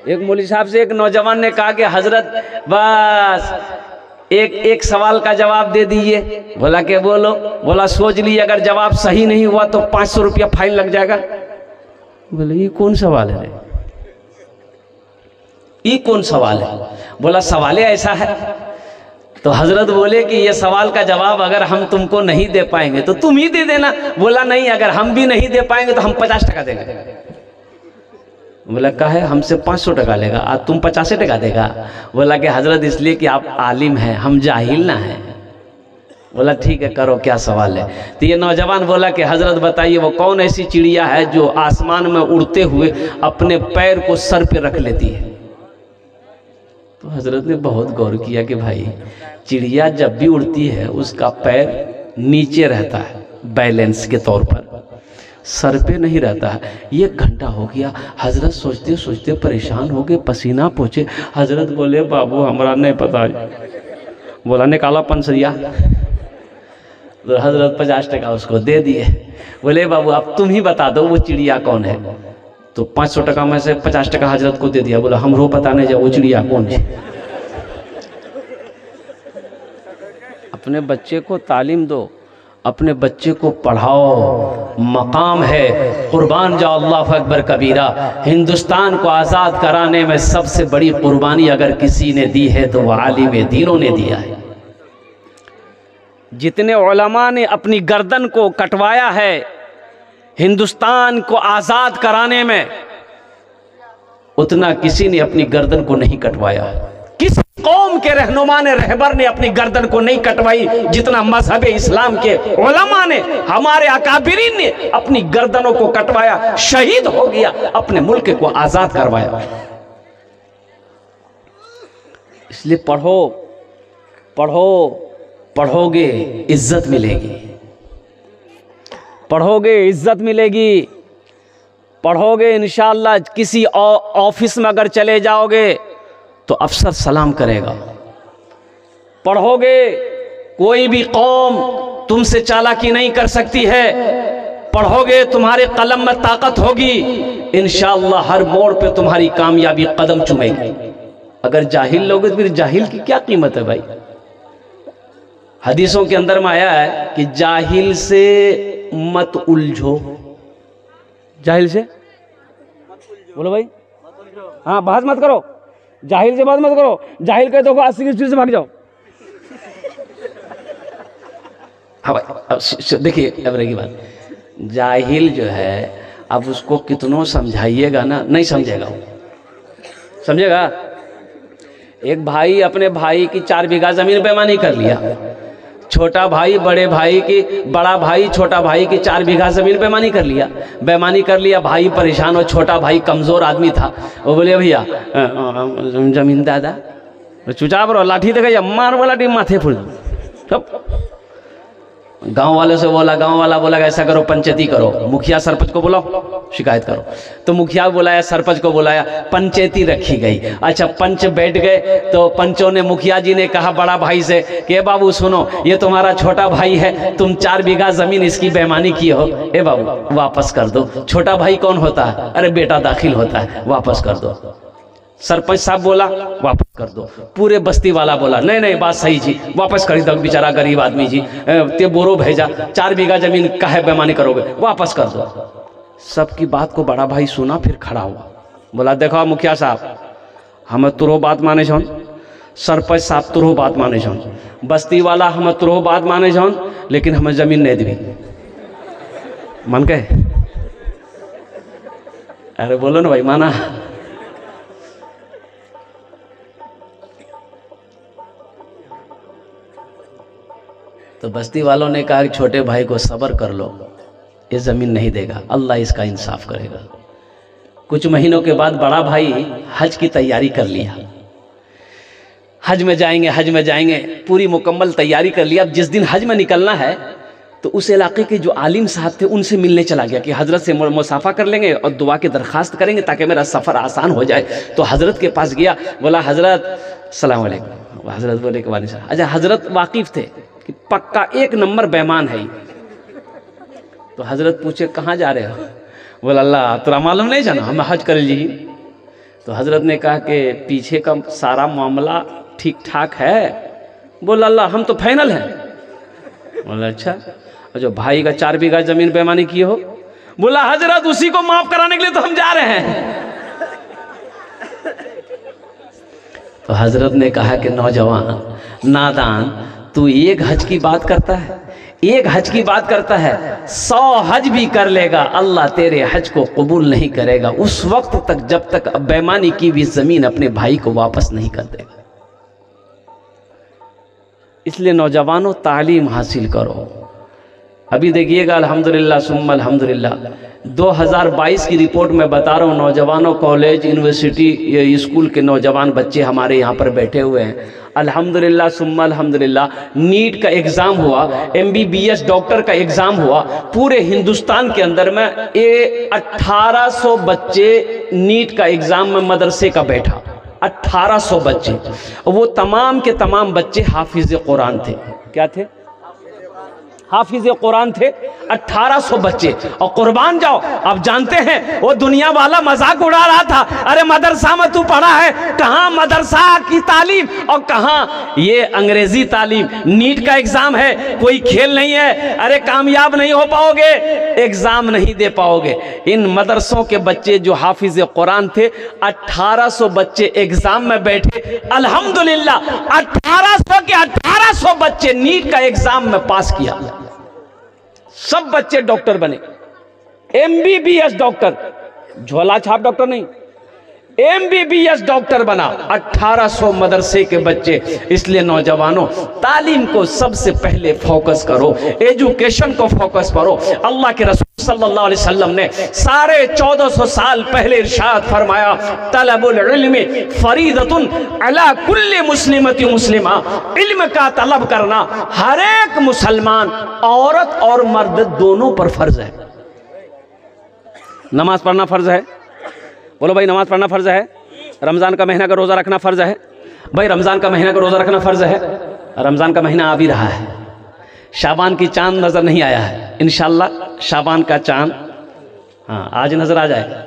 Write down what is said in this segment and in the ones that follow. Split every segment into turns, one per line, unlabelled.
एक मौलवी साहब से एक नौजवान ने कहा कि हजरत बस एक सवाल का जवाब दे दीजिए। बोला कि बोलो। बोला सोच लीजिए, अगर जवाब सही नहीं हुआ तो 500 रुपया फाइन लग जाएगा। बोले ये कौन सवाल है, ये कौन सवाल है? बोला सवाल ऐसा है। तो हजरत बोले कि ये सवाल का जवाब अगर हम तुमको नहीं दे पाएंगे तो तुम ही दे देना। बोला नहीं, अगर हम भी नहीं दे पाएंगे तो हम 50 टका देंगे। बोला कहा है हमसे 500 टका लेगा, आज तुम 50 टका देगा। बोला कि हजरत इसलिए कि आप आलिम हैं, हम जाहिल ना हैं। बोला ठीक है, करो क्या सवाल है। तो ये नौजवान बोला कि हजरत बताइए वो कौन ऐसी चिड़िया है जो आसमान में उड़ते हुए अपने पैर को सर पे रख लेती है। तो हजरत ने बहुत गौर किया कि भाई चिड़िया जब भी उड़ती है उसका पैर नीचे रहता है बैलेंस के तौर पर, सर पे नहीं रहता है। 1 घंटा हो गया, हजरत सोचते सोचते परेशान हो गए, पसीना पोछे। हजरत बोले बाबू हमरा नहीं पता। बोला निकाला पंसरिया। तो हजरत 50 टका उसको दे दिए। बोले बाबू अब तुम ही बता दो वो चिड़िया कौन है। तो 500 टका में से 50 टका हजरत को दे दिया। बोला हमरो पता नहीं जा वो चिड़िया कौन है। अपने बच्चे को तालीम दो, अपने बच्चे को पढ़ाओ, मकाम है कुर्बान जाओ अल्लाह अकबर कबीरा। हिंदुस्तान को आज़ाद कराने में सबसे बड़ी कुर्बानी अगर किसी ने दी है तो वह आलिम दीनों ने दिया है। जितने उलमा ने अपनी गर्दन को कटवाया है हिंदुस्तान को आज़ाद कराने में, उतना किसी ने अपनी गर्दन को नहीं कटवाया। किस कौम के रहनुमा ने, रहबर ने अपनी गर्दन को नहीं कटवाई जितना मजहब इस्लाम के उलमा ने, हमारे अकाबिरीन ने अपनी गर्दनों को कटवाया, शहीद हो गया, अपने मुल्क को आज़ाद करवाया। इसलिए पढ़ो, पढ़ो, पढ़ोगे इज्जत मिलेगी, पढ़ोगे इज्जत मिलेगी, पढ़ोगे इंशाअल्लाह। किसी ऑफिस में अगर चले जाओगे तो अफसर सलाम करेगा। पढ़ोगे, कोई भी कौम तुमसे चालाकी नहीं कर सकती है। पढ़ोगे, तुम्हारे कलम में ताकत होगी, इंशाअल्लाह हर मोड़ पे तुम्हारी कामयाबी कदम चूमेगी। अगर जाहिल लोगे तो फिर जाहिल की क्या कीमत है भाई। हदीसों के अंदर में आया है कि जाहिल से मत उलझो। जाहिल से बोलो भाई, हाँ बहस मत करो, जाहिल से बात मत करो। जाहिल कहते हो 80 की स्पीड से भाग जाओ। हाँ भाई, अब देखिए अब रहेगी बात, जाहिल जो है अब उसको कितनों समझाइएगा ना नहीं समझेगा वो, समझेगा। एक भाई अपने भाई की 4 बीघा जमीन बेईमानी कर लिया। छोटा भाई बड़े भाई की, बड़ा भाई छोटा भाई की 4 बीघा जमीन बेईमानी कर लिया। बेईमानी कर लिया, भाई परेशान हो, छोटा भाई कमजोर आदमी था। वो बोले भैया जमीन दादा, चुचाप रहो, लाठी देगा मार वाला टीम माथे फूल। गांव वाले से बोला, गांव वाला बोला ऐसा करो पंचायती करो, मुखिया सरपंच को बुलाओ शिकायत करो। तो मुखिया बुलाया, सरपंच को बुलाया, पंचायती रखी गई। अच्छा पंच बैठ गए तो पंचों ने, मुखिया जी ने कहा बड़ा भाई से कि बाबू सुनो, ये तुम्हारा छोटा भाई है, तुम 4 बीघा जमीन इसकी बेईमानी की हो, ए बाबू वापस कर दो। छोटा भाई कौन होता है? अरे बेटा दाखिल होता है, वापस कर दो। सरपंच साहब बोला वापस कर दो। पूरे बस्ती वाला बोला नहीं नहीं बात सही जी, वापस कर दो, बेचारा गरीब आदमी जी, ते बोरो भेजा, 4 बीघा जमीन काहे बेईमानी करोगे, वापस कर दो। सबकी बात को बड़ा भाई सुना, फिर खड़ा हुआ, बोला देखो मुखिया साहब, हम तुरो बात माने छौन, सरपंच साहब तुरो बात माने छौन, बस्ती वाला हम तुरो बात माने छौन, लेकिन हमें जमीन नहीं दी। मन के अरे बोलो ना भाई, माना। तो बस्ती वालों ने कहा कि छोटे भाई को सब्र कर लो, ये ज़मीन नहीं देगा, अल्लाह इसका इंसाफ करेगा। कुछ महीनों के बाद बड़ा भाई हज की तैयारी कर लिया, हज में जाएंगे, हज में जाएंगे, पूरी मुकम्मल तैयारी कर लिया। अब जिस दिन हज में निकलना है तो उस इलाके के जो आलिम साहब थे उनसे मिलने चला गया कि हजरत से मुसाफा कर लेंगे और दुआ की दरख्वास्त करेंगे ताकि मेरा सफ़र आसान हो जाए। तो हजरत के पास गया, बोला हजरत अस्सलाम वालेकुम। हजरत बोले कि वालेकुम सलाम। अच्छा हजरत वाकिफ थे कि पक्का 1 नंबर बेईमान है। तो हजरत पूछे कहाँ जा रहे हो? बोला अल्लाह तोरा मालूम नहीं जाना, हम हज कर ली। तो हजरत ने कहा कि पीछे का सारा मामला ठीक ठाक है? बोला अल्लाह हम तो फाइनल हैं। बोला अच्छा, और जो भाई का 4 बीघा जमीन बेईमानी की हो? बोला हजरत उसी को माफ कराने के लिए तो हम जा रहे हैं। तो हजरत ने कहा कि नौजवान नादान, तू एक हज की बात करता है, एक हज की बात करता है, 100 हज भी कर लेगा, अल्लाह तेरे हज को कबूल नहीं करेगा उस वक्त तक जब तक बेईमानी की भी जमीन अपने भाई को वापस नहीं कर देगा। इसलिए नौजवानों तालीम हासिल करो। अभी देखिएगा अल्हम्दुलिल्लाह सुम्मा अल्हम्दुलिल्लाह 2022 की रिपोर्ट में बता रहा हूँ, नौजवानों कॉलेज यूनिवर्सिटी स्कूल के नौजवान बच्चे हमारे यहाँ पर बैठे हुए हैं। अल्हम्दुलिल्लाह सुम्मा अल्हम्दुलिल्लाह नीट का एग्ज़ाम हुआ, MBBS डॉक्टर का एग्ज़ाम हुआ। पूरे हिंदुस्तान के अंदर में 1800 बच्चे नीट का एग्ज़ाम में मदरसे का बैठा, 1800 बच्चे। वो तमाम के तमाम बच्चे हाफिज़ कुरान थे। क्या थे? हाफिज़ कुरान थे, 1800 बच्चे। और कुर्बान जाओ, आप जानते हैं वो दुनिया वाला मजाक उड़ा रहा था, अरे मदरसा में तू पढ़ा है, कहाँ मदरसा की तालीम और कहाँ ये अंग्रेजी तालीम। नीट का एग्जाम है, कोई खेल नहीं है, अरे कामयाब नहीं हो पाओगे, एग्जाम नहीं दे पाओगे। इन मदरसों के बच्चे जो हाफिज़ कुरान थे, 1800 बच्चे एग्जाम में बैठे। अल्हम्दुलिल्लाह 1800 के 1800 बच्चे नीट का एग्जाम में पास किया। सब बच्चे डॉक्टर बने, MBBS डॉक्टर, झोला छाप डॉक्टर नहीं, MBBS डॉक्टर बना 1800 मदरसे के बच्चे। इसलिए नौजवानों तालीम को सबसे पहले फोकस करो, एजुकेशन को फोकस करो। अल्लाह के रसूल सल्लल्लाहु अलैहि वसल्लम ने 1450 साल पहले इरशाद फरमाया, तलबुल इल्मी फरीदतुन अला कुल्ली मुस्लिमति मुस्लिमा। इल्म का तलब करना हर एक मुसलमान, औरत और मर्द दोनों पर फर्ज है। नमाज पढ़ना फर्ज है, बोलो भाई नमाज पढ़ना फर्ज है। रमज़ान का महीना का रोज़ा रखना फ़र्ज़ है भाई, रमज़ान का महीना का रोज़ा रखना फ़र्ज़ है। रमज़ान का महीना आ भी रहा है, शाबान की चांद नज़र नहीं आया है, इंशाअल्लाह शाबान का चांद हाँ आज नज़र आ जाएगा,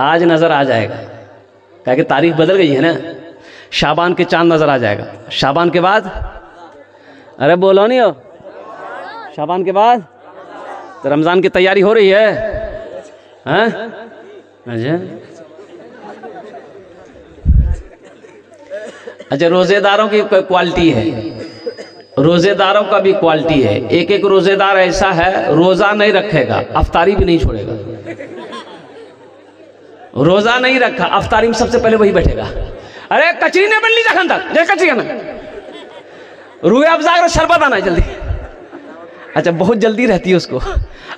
आज नज़र आ जाएगा, क्या कि तारीख बदल गई है ना। शाबान के चांद नज़र आ जाएगा। शाबान के बाद, अरे बोलो नहीं हो, शाबान के बाद तो रमज़ान की तैयारी हो रही है हाँ? अच्छा रोज़ेदारों की क्वालिटी है, रोज़ेदारों का भी क्वालिटी है। एक एक रोज़ेदार ऐसा है रोज़ा नहीं रखेगा, अफ्तारी भी नहीं छोड़ेगा। रोज़ा नहीं रखा, अफ्तारी में सबसे पहले वही बैठेगा। अरे कचरी नहीं बन ली जखन तक, जय कचरी ना रूए अफ़ज़ा और शरबत आना है जल्दी। अच्छा बहुत जल्दी रहती है उसको।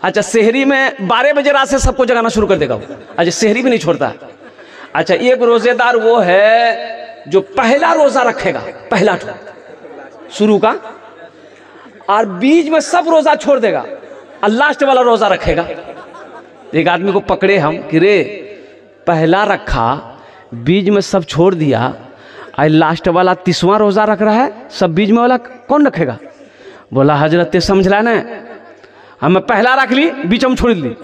अच्छा सेहरी में 12 बजे रात से सबको जगाना शुरू कर देगा वो। अच्छा सेहरी भी नहीं छोड़ता। अच्छा एक रोज़ेदार वो है जो पहला रोज़ा रखेगा, पहला शुरू का, और बीच में सब रोज़ा छोड़ देगा और लास्ट वाला रोज़ा रखेगा। एक आदमी को पकड़े हम कि रे पहला रखा, बीच में सब छोड़ दिया, और लास्ट वाला 30वां रोज़ा रख रहा है, सब बीच में वाला कौन रखेगा? बोला हजरत ते समझ ला ना, हम पहला रख ली, बीच में छोड़ दी,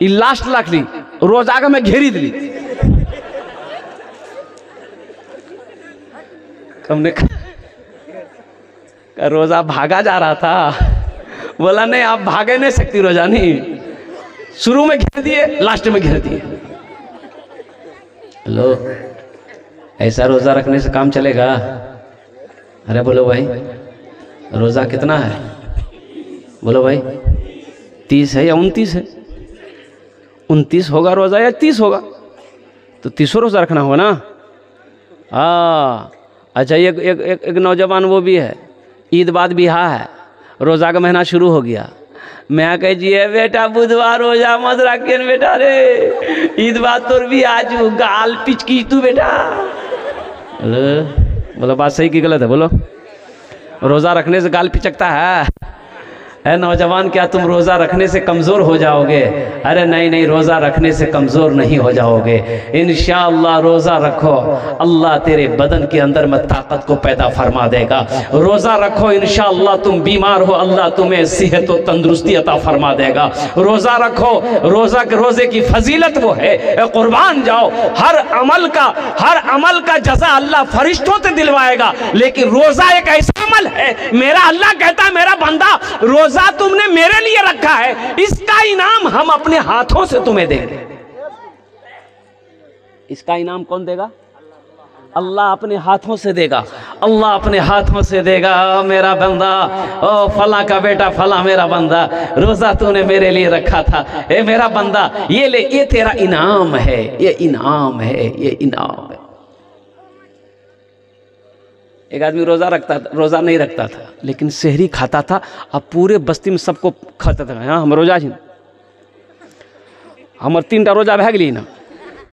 ये लास्ट रख ली, रोज़ा का मैं घेरी दी। हमने रोज़ा भागा जा रहा था, बोला नहीं आप भागे नहीं सकती रोज़ा, नहीं शुरू में घेर दिए, लास्ट में घेर दिए। हेलो ऐसा रोज़ा रखने से काम चलेगा? अरे बोलो भाई रोज़ा कितना है? बोलो भाई 30 है या 29 है? 29 होगा रोज़ा या 30 होगा? तो 30 रोज़ा रखना होगा ना। अच्छा एक नौजवान वो भी है, ईद बाद बिहा है, रोज़ा का महीना शुरू हो गया। मैं कहिए बेटा बुधवार रोज़ा मत रखिए बेटा, रे ईद बाद तोर भी आज गाल पिचकी तू बेटा। बोलो बात सही की गलत है? बोलो रोज़ा रखने से गाल पिचकता है? है नौजवान, क्या तुम रोज़ा रखने से कमज़ोर हो जाओगे? अरे नहीं नहीं, रोज़ा रखने से कमज़ोर नहीं हो जाओगे। इंशाअल्लाह रोज़ा रखो, अल्लाह तेरे बदन के अंदर में ताकत को पैदा फरमा देगा। रोज़ा रखो, इंशाअल्लाह तुम बीमार हो, अल्लाह तुम्हें सेहत और तंदुरुस्ती अता फरमा देगा। रोज़ा रखो, रोज़े की फजीलत वो है, कुर्बान जाओ। हर अमल का जज़ा अल्लाह फरिश्तों से दिलवाएगा, लेकिन रोज़ा एक ऐसा अमल है, मेरा अल्लाह कहता है मेरा बंदा रोज़ा तुमने मेरे लिए रखा है, इसका इनाम हम अपने हाथों से तुम्हें देंगे। इसका इनाम कौन देगा? अल्लाह अपने हाथों से देगा। अल्लाह अपने हाथों से देगा। मेरा बंदा, ओ फला का बेटा, फला मेरा बंदा, रोज़ा तूने मेरे लिए रखा था, ए मेरा बंदा, ये ले, ये तेरा इनाम है, ये इनाम है, ये इनाम है। एक आदमी रोज़ा नहीं रखता था, लेकिन सहरी खाता था। अब पूरे बस्ती में सबको खाता था, हाँ हम रोज़ा छी, हमार 3टा रोज़ा भए गेली ना,